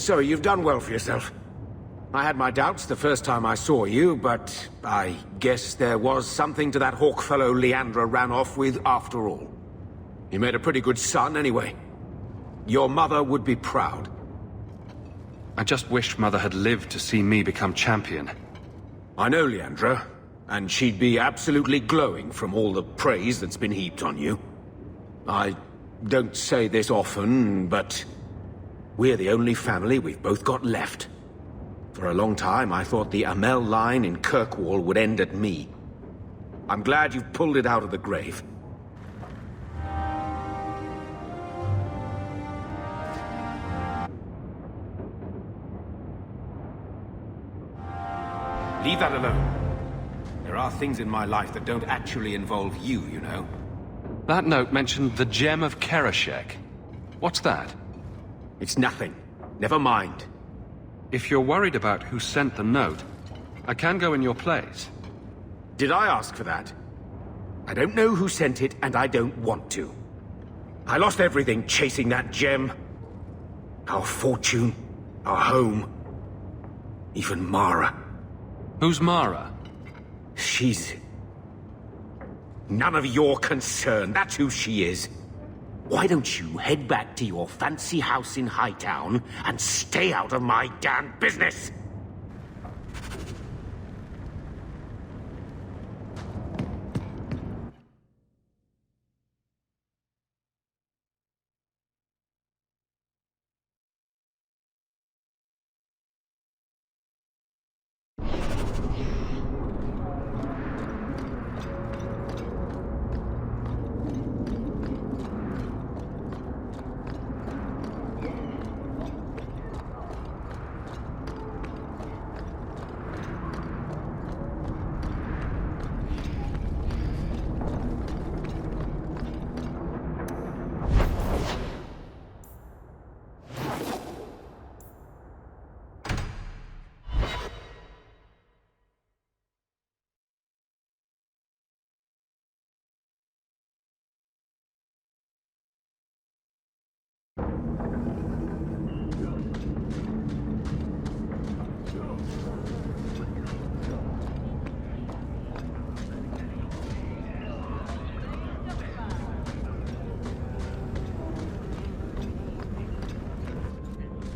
So you've done well for yourself. I had my doubts the first time I saw you, but I guess there was something to that Hawke fellow Leandra ran off with after all. You made a pretty good son anyway. Your mother would be proud. I just wished Mother had lived to see me become champion. I know Leandra, and she'd be absolutely glowing from all the praise that's been heaped on you. I don't say this often, but we're the only family we've both got left. For a long time, I thought the Amel line in Kirkwall would end at me. I'm glad you've pulled it out of the grave. Leave that alone. There are things in my life that don't actually involve you, you know. That note mentioned the Gem of Kerashek. What's that? It's nothing. Never mind. If you're worried about who sent the note, I can go in your place. Did I ask for that? I don't know who sent it, and I don't want to. I lost everything chasing that gem. Our fortune, our home, even Mara. Who's Mara? She's none of your concern. That's who she is. Why don't you head back to your fancy house in Hightown and stay out of my damn business?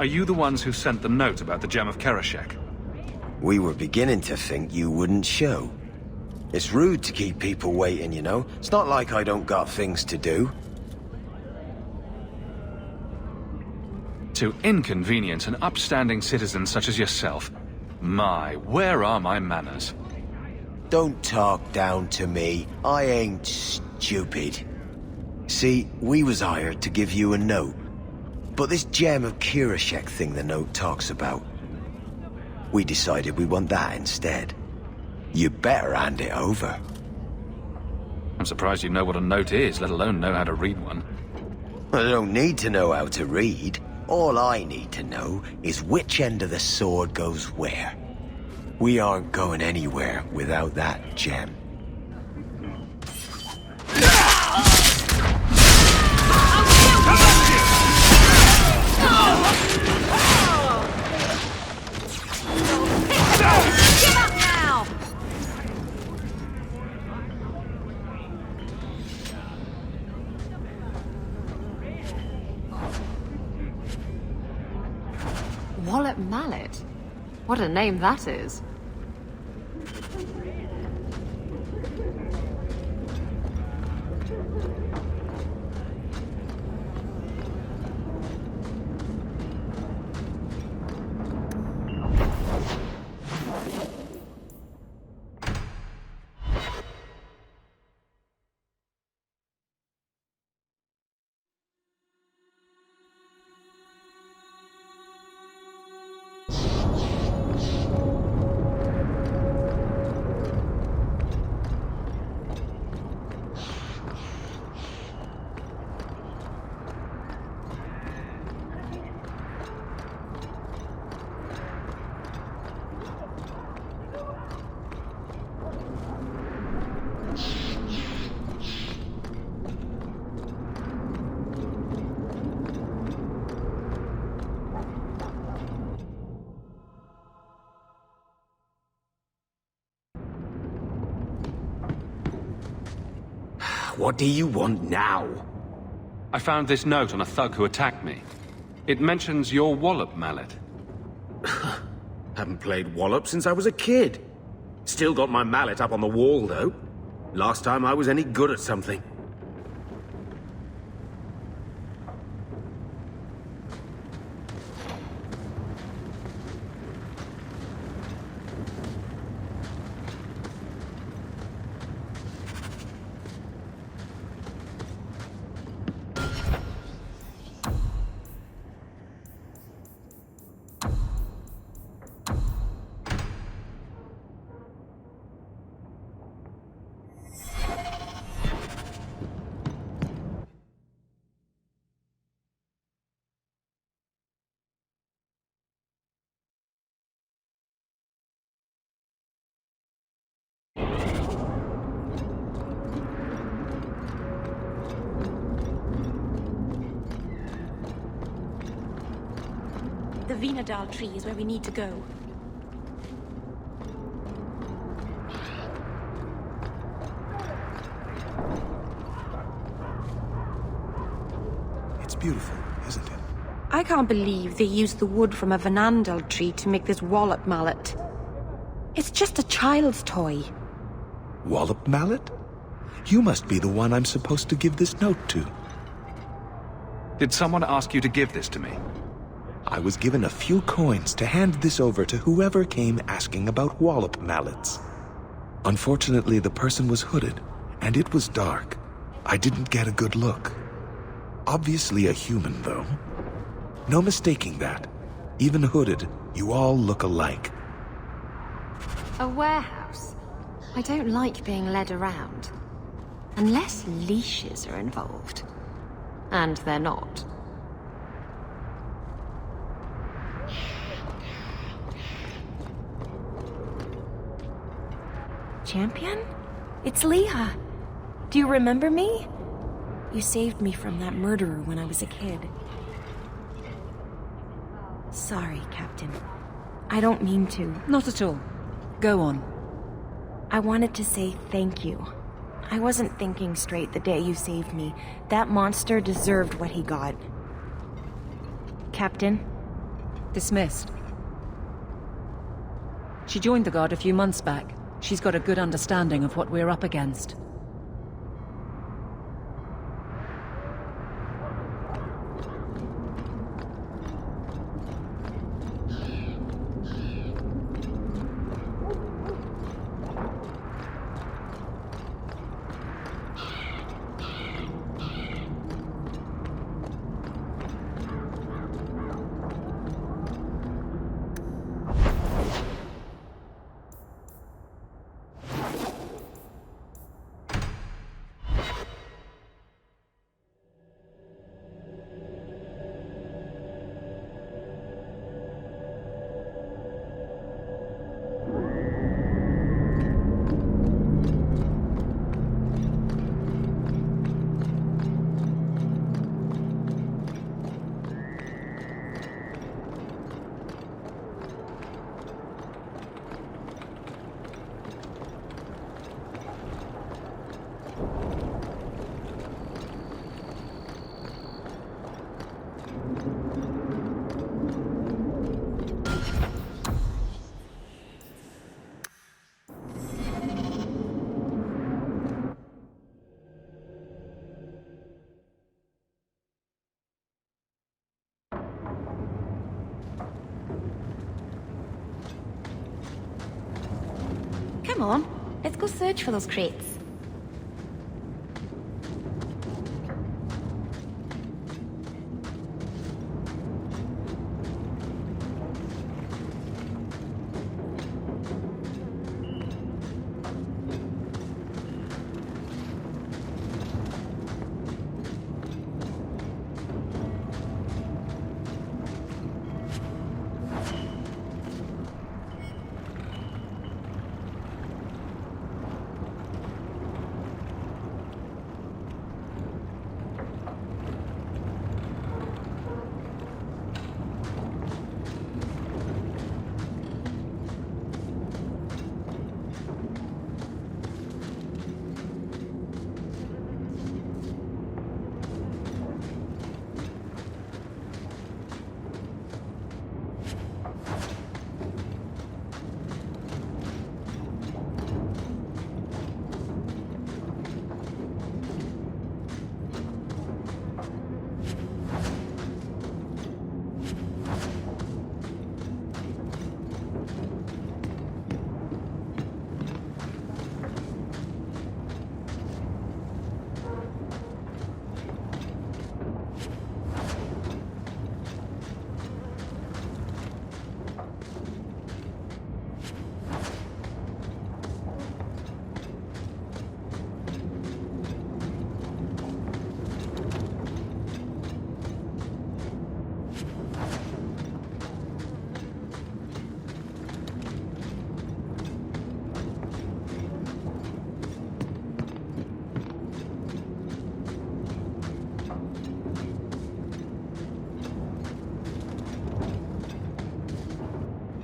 Are you the ones who sent the note about the Gem of Kerashek? We were beginning to think you wouldn't show. It's rude to keep people waiting, you know? It's not like I don't got things to do. To inconvenience an upstanding citizen such as yourself. My, where are my manners? Don't talk down to me. I ain't stupid. See, we was hired to give you a note. But this Gem of Kerashek thing the note talks about, we decided we want that instead. You better hand it over. I'm surprised you know what a note is, let alone know how to read one. I don't need to know how to read. All I need to know is which end of the sword goes where. We aren't going anywhere without that gem. Wallet Mallet? What a name that is. What do you want now? I found this note on a thug who attacked me. It mentions your wallop mallet. Haven't played wallop since I was a kid. Still got my mallet up on the wall, though. Last time I was any good at something. The Vinadal tree is where we need to go. It's beautiful, isn't it? I can't believe they used the wood from a Vinandal tree to make this wallop mallet. It's just a child's toy. Wallop mallet? You must be the one I'm supposed to give this note to. Did someone ask you to give this to me? I was given a few coins to hand this over to whoever came asking about wallop mallets. Unfortunately, the person was hooded, and it was dark. I didn't get a good look. Obviously a human, though. No mistaking that. Even hooded, you all look alike. A warehouse? I don't like being led around. Unless leashes are involved. And they're not. Champion? It's Leah. Do you remember me? You saved me from that murderer when I was a kid. Sorry, Captain. I don't mean to. Not at all. Go on. I wanted to say thank you. I wasn't thinking straight the day you saved me. That monster deserved what he got. Captain? Dismissed. She joined the Guard a few months back. She's got a good understanding of what we're up against. Come on, let's go search for those crates.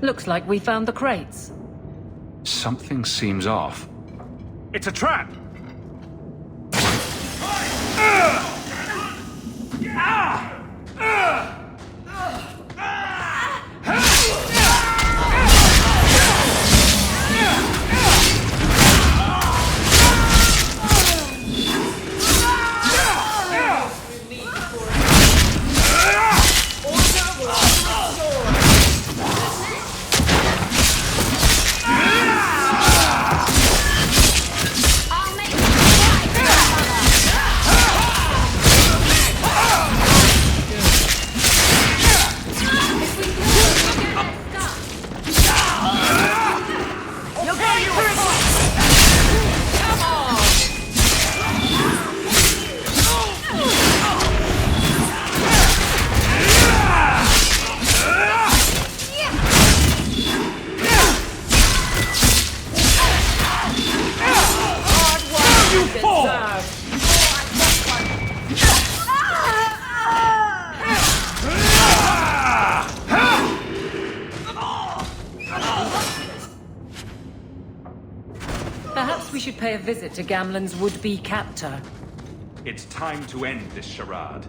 Looks like we found the crates. Something seems off. It's a trap! Perhaps we should pay a visit to Gamlen's would-be captor. It's time to end this charade.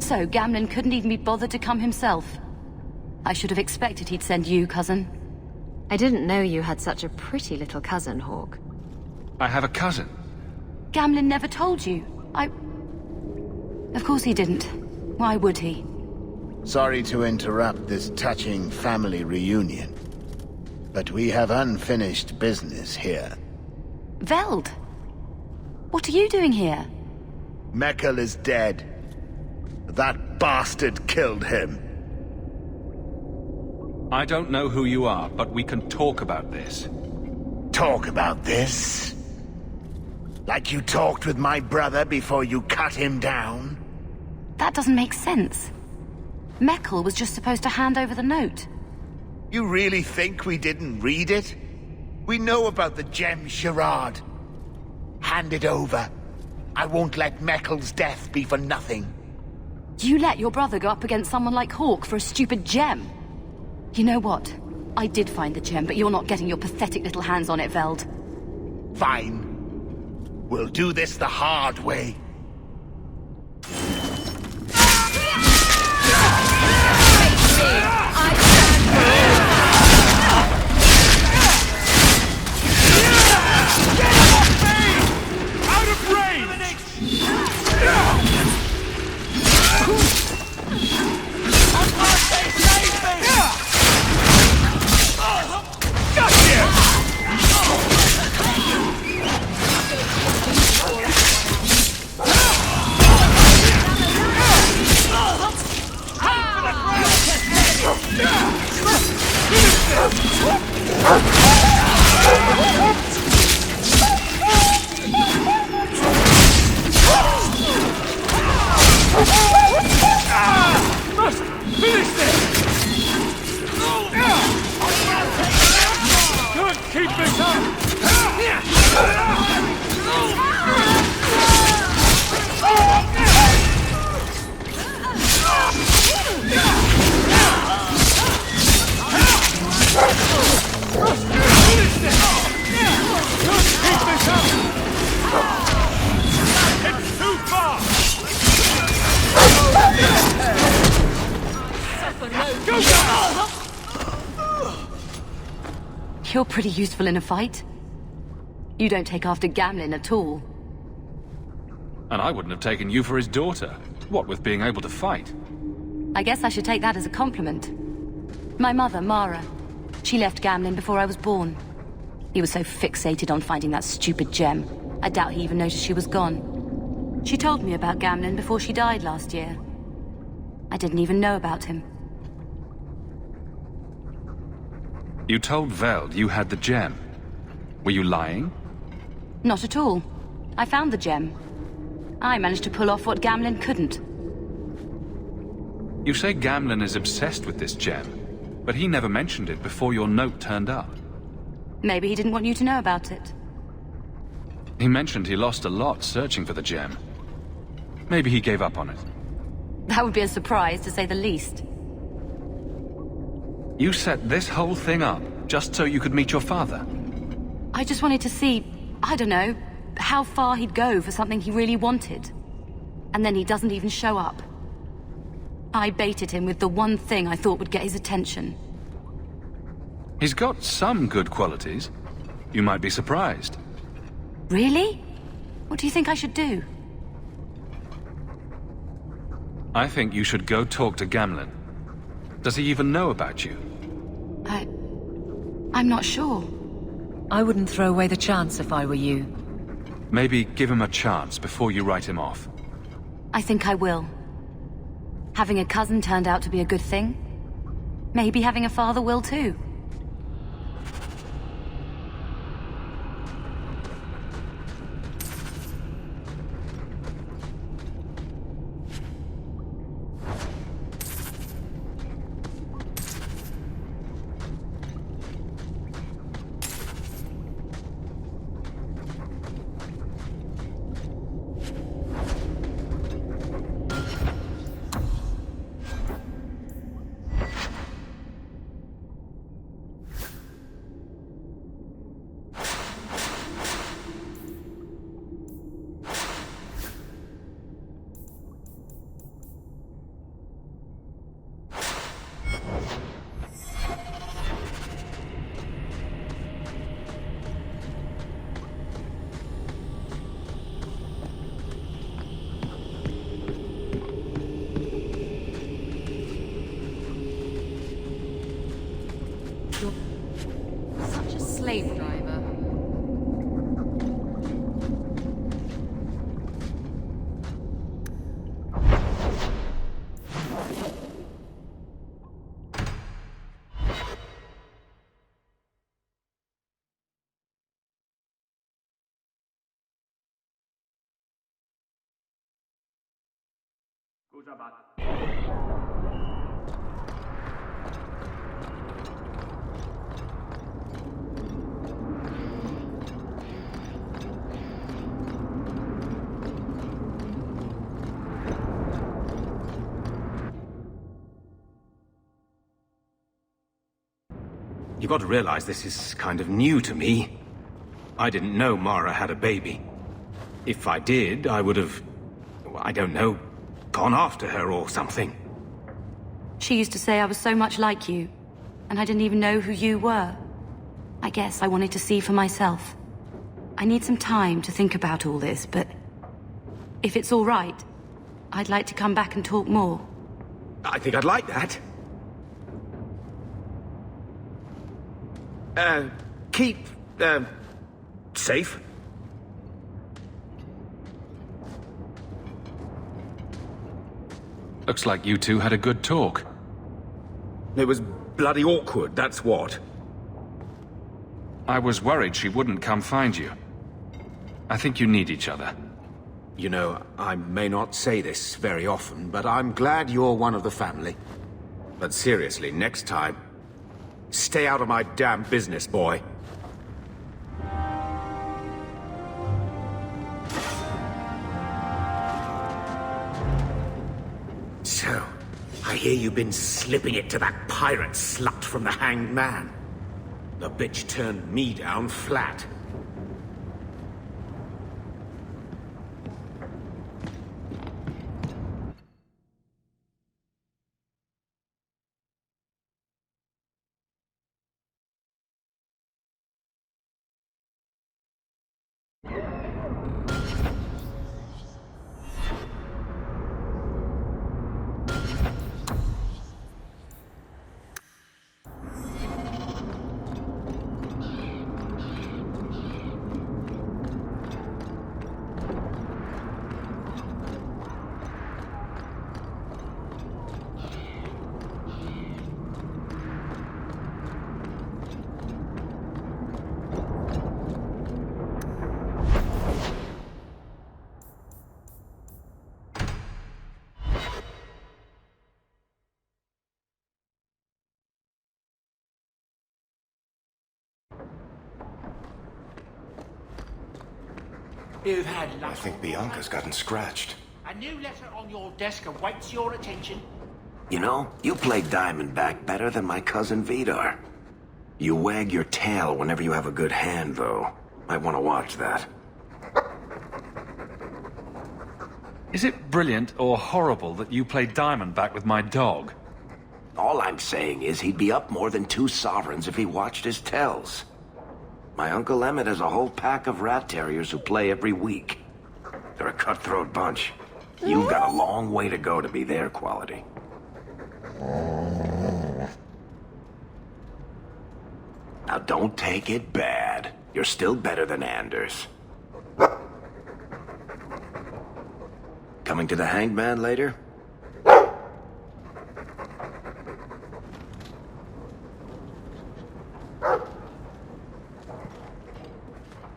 So, Gamlen couldn't even be bothered to come himself. I should have expected he'd send you, cousin. I didn't know you had such a pretty little cousin, Hawke. I have a cousin. Gamlen never told you. Of course he didn't. Why would he? Sorry to interrupt this touching family reunion, but we have unfinished business here. Veld! What are you doing here? Mekkel is dead. That bastard killed him. I don't know who you are, but we can talk about this. Talk about this? Like you talked with my brother before you cut him down? That doesn't make sense. Mekkel was just supposed to hand over the note. You really think we didn't read it? We know about the gem charade. Hand it over. I won't let Mekkel's death be for nothing. You let your brother go up against someone like Hawke for a stupid gem. You know what? I did find the gem, but you're not getting your pathetic little hands on it, Veld. Fine. We'll do this the hard way. You're pretty useful in a fight. You don't take after Gamlen at all. And I wouldn't have taken you for his daughter. What with being able to fight? I guess I should take that as a compliment. My mother, Mara, she left Gamlen before I was born. He was so fixated on finding that stupid gem, I doubt he even noticed she was gone. She told me about Gamlen before she died last year. I didn't even know about him. You told Veld you had the gem. Were you lying? Not at all. I found the gem. I managed to pull off what Gamlen couldn't. You say Gamlen is obsessed with this gem, but he never mentioned it before your note turned up. Maybe he didn't want you to know about it. He mentioned he lost a lot searching for the gem. Maybe he gave up on it. That would be a surprise, to say the least. You set this whole thing up just so you could meet your father? I just wanted to see, I don't know, how far he'd go for something he really wanted. And then he doesn't even show up. I baited him with the one thing I thought would get his attention. He's got some good qualities. You might be surprised. Really? What do you think I should do? I think you should go talk to Gamlen. Does he even know about you? I'm not sure. I wouldn't throw away the chance if I were you. Maybe give him a chance before you write him off. I think I will. Having a cousin turned out to be a good thing. Maybe having a father will too. slave driver. You've got to realize this is kind of new to me. I didn't know Mara had a baby. If I did, I would have, I don't know, gone after her or something. She used to say I was so much like you, and I didn't even know who you were. I guess I wanted to see for myself. I need some time to think about all this, but if it's all right, I'd like to come back and talk more. I think I'd like that. Keep, safe. Looks like you two had a good talk. It was bloody awkward, that's what. I was worried she wouldn't come find you. I think you need each other. You know, I may not say this very often, but I'm glad you're one of the family. But seriously, next time, stay out of my damn business, boy. So, I hear you've been slipping it to that pirate slut from the Hanged Man. The bitch turned me down flat. You've had luck. I think Bianca's gotten scratched. A new letter on your desk awaits your attention. You know, you play Diamondback better than my cousin Vidar. You wag your tail whenever you have a good hand, though. Might want to watch that. Is it brilliant or horrible that you play Diamondback with my dog? All I'm saying is he'd be up more than 2 sovereigns if he watched his tells. My Uncle Emmett has a whole pack of rat terriers who play every week. They're a cutthroat bunch. You've got a long way to go to be their quality. Now don't take it bad. You're still better than Anders. Coming to the Hanged Man later?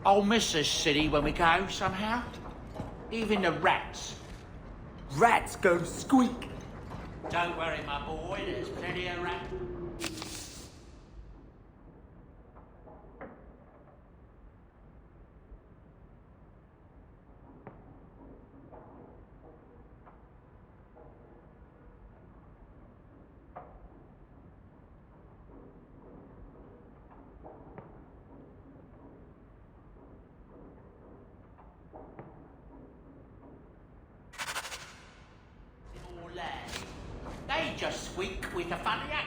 I'll miss this city when we go, somehow. Even the rats. Rats go squeak. Don't worry, my boy, there's plenty of rats. They just squeak with a funny accent.